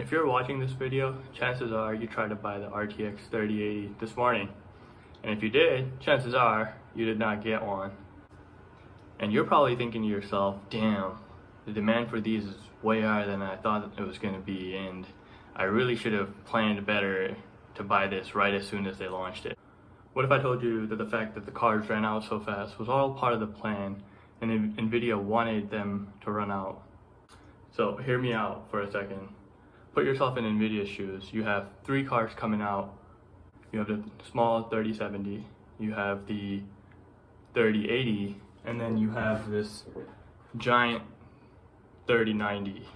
If you're watching this video, chances are you tried to buy the RTX 3080 this morning. And if you did, chances are you did not get one. And you're probably thinking to yourself, damn, the demand for these is way higher than I thought it was going to be, and I really should have planned better to buy this right as soon as they launched it. What if I told you that the fact that the cards ran out so fast was all part of the plan and Nvidia wanted them to run out? So hear me out for a second. Put yourself in Nvidia's shoes. You have three cards coming out. You have the small 3070, you have the 3080, and then you have this giant 3090.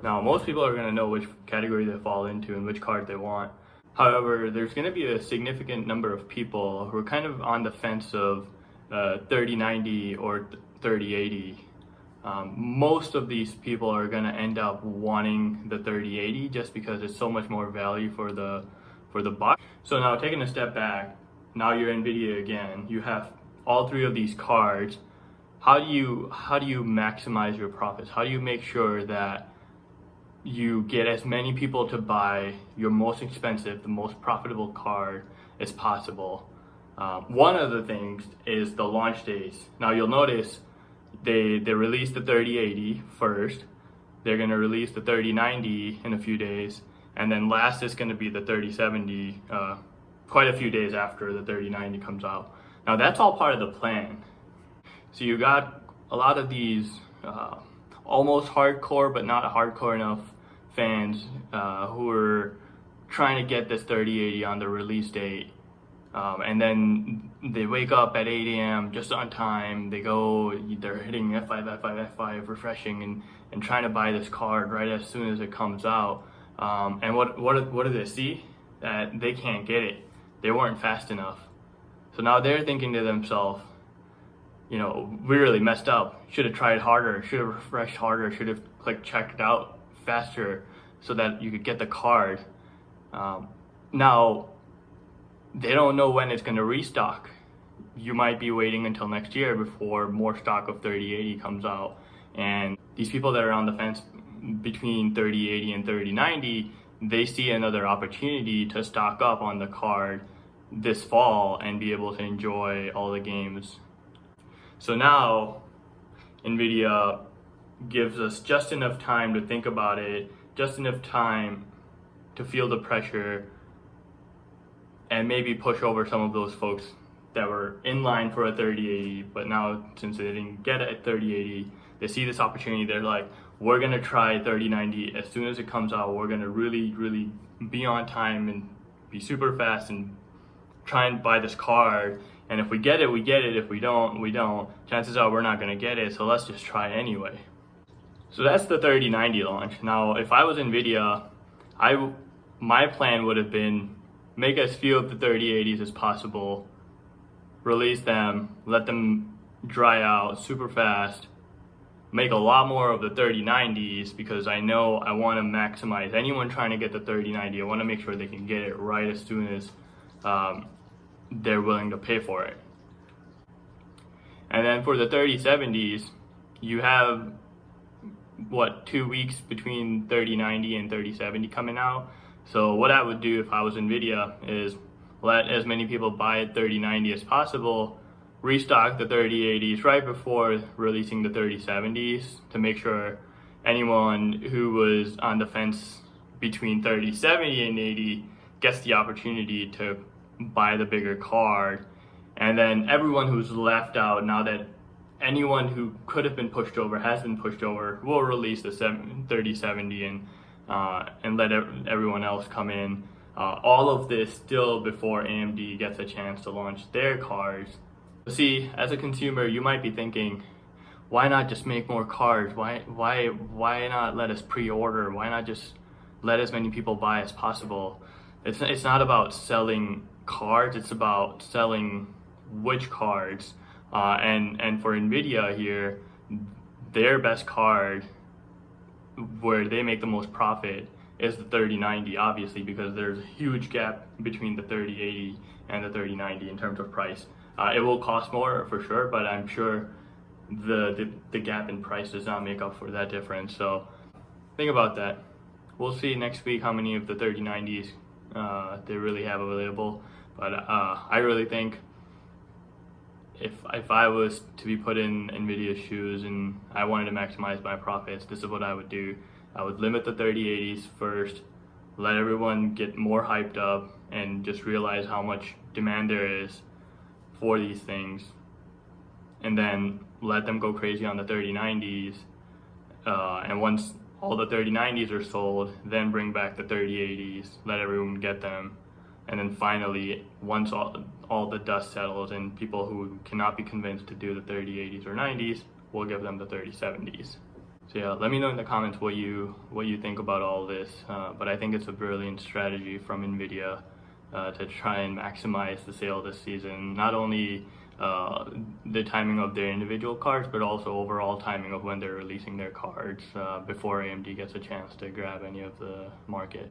Now, most people are going to know which category they fall into and which card they want. However, there's going to be a significant number of people who are kind of on the fence of 3090 or 3080. Most of these people are going to end up wanting the 3080 just because it's so much more value for the buck. So now, taking a step back, now you're Nvidia again. You have all three of these cards. How do you maximize your profits? How do you make sure that you get as many people to buy your most expensive, the most profitable card as possible? One of the things is the launch days. Now you'll notice they released the 3080 first. They're going to release the 3090 in a few days, and then last is going to be the 3070 quite a few days after the 3090 comes out. Now that's all part of the plan. So you got a lot of these almost hardcore but not hardcore enough fans who are trying to get this 3080 on the release date, and then they wake up at 8 a.m. just on time. They're hitting F5 refreshing and trying to buy this card right as soon as it comes out, and what do they see? That they can't get it. They weren't fast enough. So now they're thinking to themselves, you know, we really messed up. Should have tried harder, should have refreshed harder, should have checked out faster so that you could get the card. Now, they don't know when it's going to restock. You might be waiting until next year before more stock of 3080 comes out. And these people that are on the fence between 3080 and 3090, they see another opportunity to stock up on the card this fall and be able to enjoy all the games. So now Nvidia gives us just enough time to think about it, just enough time to feel the pressure and maybe push over some of those folks that were in line for a 3080, but now since they didn't get a 3080, they see this opportunity. They're like, we're gonna try 3090 as soon as it comes out. We're gonna really be on time and be super fast and try and buy this card. And if we get it, we get it. If we don't, we don't. Chances are we're not gonna get it, so let's just try anyway. So that's the 3090 launch. Now, if I was Nvidia, my plan would have been make as few of the 3080s as possible, release them, let them dry out super fast, make a lot more of the 3090s because I know I want to maximize anyone trying to get the 3090. I want to make sure they can get it right as soon as they're willing to pay for it. And then for the 3070s, you have 2 weeks between 3090 and 3070 coming out. So what I would do if I was Nvidia is let as many people buy 3090 as possible, restock the 3080s right before releasing the 3070s to make sure anyone who was on the fence between 3070 and 80 gets the opportunity to buy the bigger card. And then everyone who's left out, now that anyone who could have been pushed over has been pushed over, will release the 3070 and let everyone else come in. All of this still before AMD gets a chance to launch their cards. See, as a consumer, you might be thinking, why not just make more cards? Why not let us pre-order? Why not just let as many people buy as possible? It's not about selling cards, it's about selling which cards. And for Nvidia here, their best card where they make the most profit is the 3090, obviously, because there's a huge gap between the 3080 and the 3090 in terms of price. It will cost more for sure, but I'm sure the gap in price does not make up for that difference. So think about that. we'll see next week how many of the 3090s they really have available. But I really think if I was to be put in Nvidia's shoes and I wanted to maximize my profits, this is what I would do. I would limit the 3080s first, let everyone get more hyped up and just realize how much demand there is for these things, and then let them go crazy on the 3090s. And once all the 3090s are sold, then bring back the 3080s, let everyone get them. And then finally, once all the dust settles and people who cannot be convinced to do the 3080s or 90s, we'll give them the 3070s. So yeah, let me know in the comments what you think about all this. But I think it's a brilliant strategy from Nvidia to try and maximize the sale this season. Not only the timing of their individual cards, but also overall timing of when they're releasing their cards before AMD gets a chance to grab any of the market.